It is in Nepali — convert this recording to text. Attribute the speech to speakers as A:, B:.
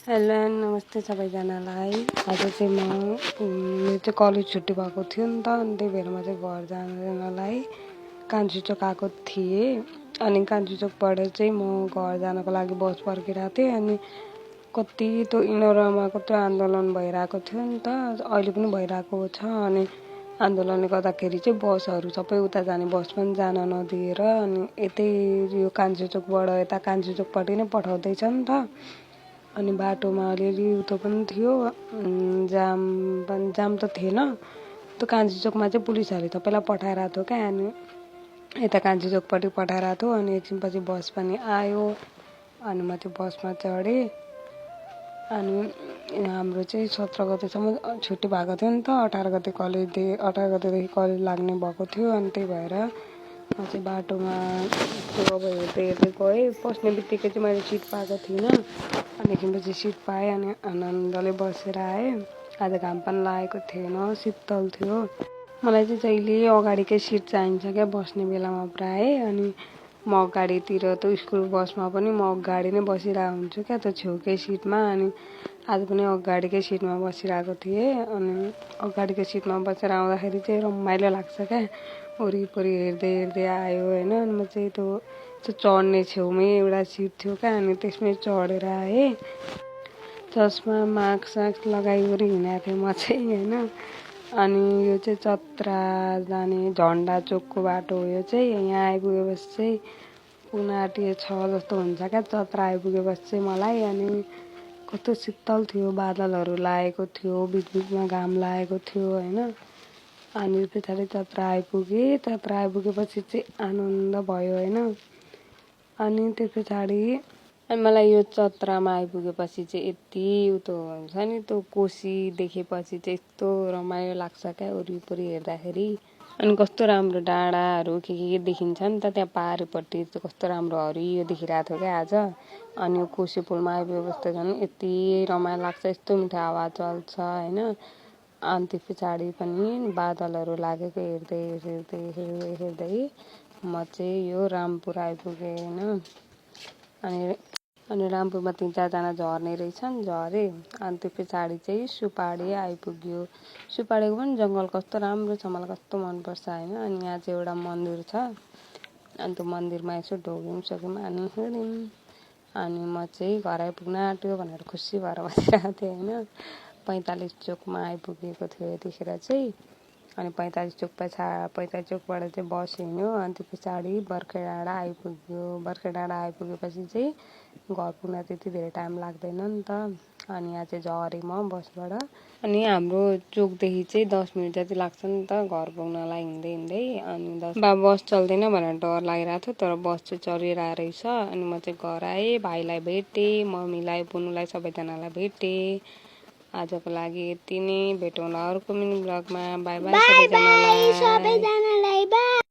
A: हेलो नमस्ते सबैजनालाई। आज चाहिँ मेरो चाहिँ कलेज छुट्टी भएको थियो नि त, अनि त्यही भएर म चाहिँ घर जानलाई कान्छी चोक आएको थिएँ। अनि कान्छी चोकबाट चाहिँ म घर जानको लागि बस पर्खिरहेको थिएँ। अनि कति त्यो इनोरामा कति आन्दोलन भइरहेको थियो नि त, अहिले पनि भइरहेको छ। अनि आन्दोलनले गर्दाखेरि चाहिँ बसहरू सबै उता जाने बस पनि जान नदिएर अनि यतै यो कान्छी चोकबाट यता कान्छी चोकपट्टि नै पठाउँदैछ नि त। अनि बाटोमा अलिअलि उतो पनि थियो, जाम त थिएन। त्यो कान्छी चोकमा चाहिँ पुलिसहरूले सबैलाई पठाइरहेको थियो क्या। अनि यता कान्छी चोकपट्टि पठाइरहेको थियो। अनि एकछिनपछि बस पनि आयो। अनि म त्यो बसमा चढेँ। अनि हाम्रो चाहिँ 17 गतेसम्म छुट्टी भएको थियो नि त। 18 गतेदेखि कलेज लाग्ने भएको थियो। अनि त्यही भएर म चाहिँ बाटोमा त्यो अब हेर्दै गएँ। पस्ने बित्तिकै चाहिँ मैले सिट पाएको थिइनँ। अनि एकछिनपछि सिट पाएँ। अनि आनन्दले बसेर आएँ। आज घाम पनि लागेको थिएन, शीतल थियो। मलाई चाहिँ जहिले अगाडिकै सिट चाहिन्छ क्या बस्ने बेलामा प्रायः। अनि म अगाडितिर त्यो स्कुल बसमा पनि म अगाडि नै बसिरहेको हुन्छु क्या, त्यो छेउकै सिटमा। अनि आज पनि अगाडिकै सिटमा बसिरहेको थिएँ। अनि अगाडिको सिटमा बसेर आउँदाखेरि चाहिँ रमाइलो लाग्छ क्या, वरिपरि हेर्दै आयो होइन। अनि म चाहिँ त्यो चढ्ने छेउमै एउटा सिट थियो क्या, अनि त्यसमै चढेर आएँ। चस्मा मास्क लगाइवरी हिँडेको थिएँ म चाहिँ होइन। अनि यो चाहिँ चत्रा जाने झन्डा चोकको बाटो हो। यो चाहिँ यहाँ आइपुगेपछि चाहिँ 5:06 जस्तो हुन्छ क्या चत्रा आइपुगेपछि चाहिँ मलाई। अनि कस्तो शीतल थियो, बादलहरू लागेको थियो, बिचबिचमा घाम लागेको थियो होइन। अनि पछाडि चत्रा आइपुगेँ। चत्रा आइपुगेपछि चाहिँ आनन्द भयो होइन। अनि त्यस पछाडि मलाई यो चत्रामा आइपुगेपछि चाहिँ यति उतो हुन्छ नि, त्यो कोसी देखेपछि चाहिँ यस्तो रमाइलो लाग्छ क्या वरिपरि हेर्दाखेरि। अनि कस्तो राम्रो डाँडाहरू के देखिन्छ नि त त्यहाँ पारिपट्टि चाहिँ कस्तो राम्रो हरियो देखिरहेको थियो क्या आज। अनि यो कोसी पुलमा आइपुगेपछि त झन् यति रमाइलो लाग्छ, यस्तो मिठो हावा चल्छ होइन। अनि त्यस पछाडि पनि बादलहरू लागेको हेर्दै म चाहिँ यो रामपुर आइपुगेँ होइन। अनि रामपुरमा 3-4जना झर्ने रहेछन्, झरेँ। अनि त्यो पछाडि चाहिँ सुपाडी आइपुग्यो। सुपाडीको पनि जङ्गल कस्तो राम्रो छ, मलाई कस्तो मनपर्छ होइन। अनि यहाँ चाहिँ एउटा मन्दिर छ। अनि त्यो मन्दिरमा यसो ढोग्यौँ सोग्यौँ अनि हिँड्यौँ। अनि म चाहिँ घर आइपुग्न आँट्यो भनेर खुसी भएर बसिरहेको थिएँ होइन। 45 चोकमा आइपुगेको थियो यतिखेर चाहिँ। अनि 45 चोकबाट चाहिँ बस हिँड्यो। अनि त्यो पछाडि बर्खे डाँडा आइपुग्यो। बर्खे डाँडा आइपुगेपछि चाहिँ घर पुग्न त्यति धेरै टाइम लाग्दैन नि त। अनि यहाँ चाहिँ झरेँ म बसबाट। अनि हाम्रो चोकदेखि चाहिँ 10 मिनट जति लाग्छ नि त घर पुग्नलाई हिँड्दै। अनि बस चल्दैन भनेर डर लागिरहेको थियो, तर बस चाहिँ चलिरहेको रहेछ। अनि म चाहिँ घर आएँ, भाइलाई भेटेँ, मम्मीलाई, पुनुलाई, सबैजनालाई भेटेँ। आजको लागि यति नै, भेटौँला अर्को मिनी ब्लगमा। बाई बाई सबैजनालाई।